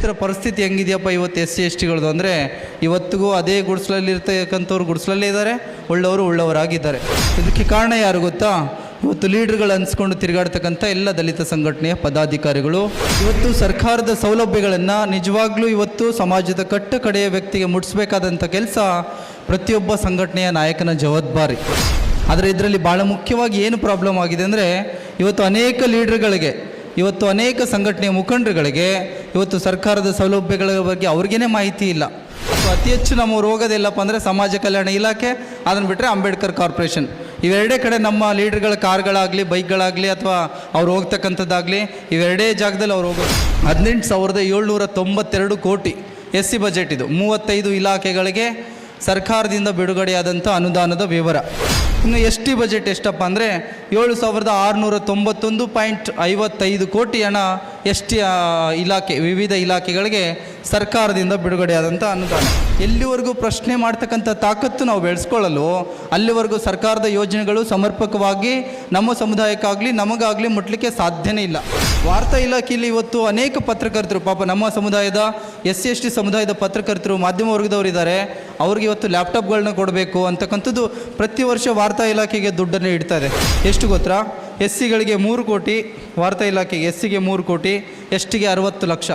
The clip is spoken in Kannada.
ರೈತರ ಪರಿಸ್ಥಿತಿ ಹೆಂಗಿದೆಯಪ್ಪ ಇವತ್ತು ಎಸ್ ಸಿ ಎಸ್ ಟಿಗಳದ್ದು ಅಂದರೆ ಇವತ್ತಿಗೂ ಅದೇ ಗುಡಿಸಲಲ್ಲಿ ಇರ್ತಕ್ಕಂಥವ್ರು ಗುಡಿಸಲಲ್ಲೇ ಇದ್ದಾರೆ, ಉಳ್ಳವರು ಉಳ್ಳವರಾಗಿದ್ದಾರೆ. ಇದಕ್ಕೆ ಕಾರಣ ಯಾರು ಗೊತ್ತಾ? ಇವತ್ತು ಲೀಡರ್ಗಳು ಅನ್ಸ್ಕೊಂಡು ತಿರುಗಾಡ್ತಕ್ಕಂಥ ಎಲ್ಲ ದಲಿತ ಸಂಘಟನೆಯ ಪದಾಧಿಕಾರಿಗಳು. ಇವತ್ತು ಸರ್ಕಾರದ ಸೌಲಭ್ಯಗಳನ್ನು ನಿಜವಾಗ್ಲೂ ಇವತ್ತು ಸಮಾಜದ ಕಟ್ಟ ಕಡೆಯ ವ್ಯಕ್ತಿಗೆ ಮುಟ್ಟಿಸ್ಬೇಕಾದಂಥ ಕೆಲಸ ಪ್ರತಿಯೊಬ್ಬ ಸಂಘಟನೆಯ ನಾಯಕನ ಜವಾಬ್ದಾರಿ. ಆದರೆ ಇದರಲ್ಲಿ ಭಾಳ ಮುಖ್ಯವಾಗಿ ಏನು ಪ್ರಾಬ್ಲಮ್ ಆಗಿದೆ ಅಂದರೆ ಇವತ್ತು ಅನೇಕ ಲೀಡರ್ಗಳಿಗೆ, ಇವತ್ತು ಅನೇಕ ಸಂಘಟನೆಯ ಮುಖಂಡರುಗಳಿಗೆ ಇವತ್ತು ಸರ್ಕಾರದ ಸೌಲಭ್ಯಗಳ ಬಗ್ಗೆ ಅವ್ರಿಗೇ ಮಾಹಿತಿ ಇಲ್ಲ. ಅತಿ ಹೆಚ್ಚು ನಮ್ಮ ಹೋಗೋದೆಲ್ಲಪ್ಪ ಅಂದರೆ ಸಮಾಜ ಕಲ್ಯಾಣ ಇಲಾಖೆ, ಅದನ್ನು ಬಿಟ್ಟರೆ ಅಂಬೇಡ್ಕರ್ ಕಾರ್ಪೊರೇಷನ್. ಇವೆರಡೇ ಕಡೆ ನಮ್ಮ ಲೀಡರ್ಗಳ ಕಾರ್ಗಳಾಗಲಿ ಬೈಕ್ಗಳಾಗಲಿ ಅಥವಾ ಅವ್ರು ಹೋಗ್ತಕ್ಕಂಥದ್ದಾಗಲಿ ಇವೆರಡೇ ಜಾಗದಲ್ಲಿ ಅವ್ರು ಹೋಗೋದು. 18,792 ಕೋಟಿ ಎಸ್ ಸಿ ಬಜೆಟ್ ಇದು. 35 ಇಲಾಖೆಗಳಿಗೆ ಸರ್ಕಾರದಿಂದ ಬಿಡುಗಡೆಯಾದಂಥ ಅನುದಾನದ ವಿವರ. ಇನ್ನು ಎಸ್ ಟಿ ಬಜೆಟ್ ಎಷ್ಟಪ್ಪ ಅಂದರೆ 7,691.55 ಕೋಟಿ ಹಣ ಎಸ್ ಟಿ ಇಲಾಖೆ, ವಿವಿಧ ಇಲಾಖೆಗಳಿಗೆ ಸರ್ಕಾರದಿಂದ ಬಿಡುಗಡೆಯಾದಂಥ ಅನುದಾನ. ಎಲ್ಲಿವರೆಗೂ ಪ್ರಶ್ನೆ ಮಾಡ್ತಕ್ಕಂಥ ತಾಕತ್ತು ನಾವು ಬೆಳೆಸ್ಕೊಳ್ಳಲು ಅಲ್ಲಿವರೆಗೂ ಸರ್ಕಾರದ ಯೋಜನೆಗಳು ಸಮರ್ಪಕವಾಗಿ ನಮ್ಮ ಸಮುದಾಯಕ್ಕಾಗಲಿ ನಮಗಾಗಲಿ ಮುಟ್ಲಿಕ್ಕೆ ಸಾಧ್ಯನೇ ಇಲ್ಲ. ವಾರ್ತಾ ಇಲಾಖೆಯಲ್ಲಿ ಇವತ್ತು ಅನೇಕ ಪತ್ರಕರ್ತರು, ಪಾಪ ನಮ್ಮ ಸಮುದಾಯದ ಎಸ್ ಸಿ ಎಸ್ ಟಿ ಸಮುದಾಯದ ಪತ್ರಕರ್ತರು, ಮಾಧ್ಯಮ ವರ್ಗದವರು ಇದ್ದಾರೆ, ಅವ್ರಿಗೆ ಇವತ್ತು ಲ್ಯಾಪ್ಟಾಪ್ಗಳನ್ನ ಕೊಡಬೇಕು ಅಂತಕ್ಕಂಥದ್ದು ಪ್ರತಿ ವರ್ಷ ವಾರ್ತಾ ಇಲಾಖೆಗೆ ದುಡ್ಡನ್ನು ಇಡ್ತಾ ಇದೆ. ಎಷ್ಟು ಗೊತ್ತಾ? ಎಸ್ ಸಿಗಳಿಗೆ 3 ಕೋಟಿ, ವಾರ್ತಾ ಇಲಾಖೆಗೆ ಎಸ್ ಸಿಗೆ 3 ಕೋಟಿ, ಎಸ್ ಟಿಗೆ 60 ಲಕ್ಷ.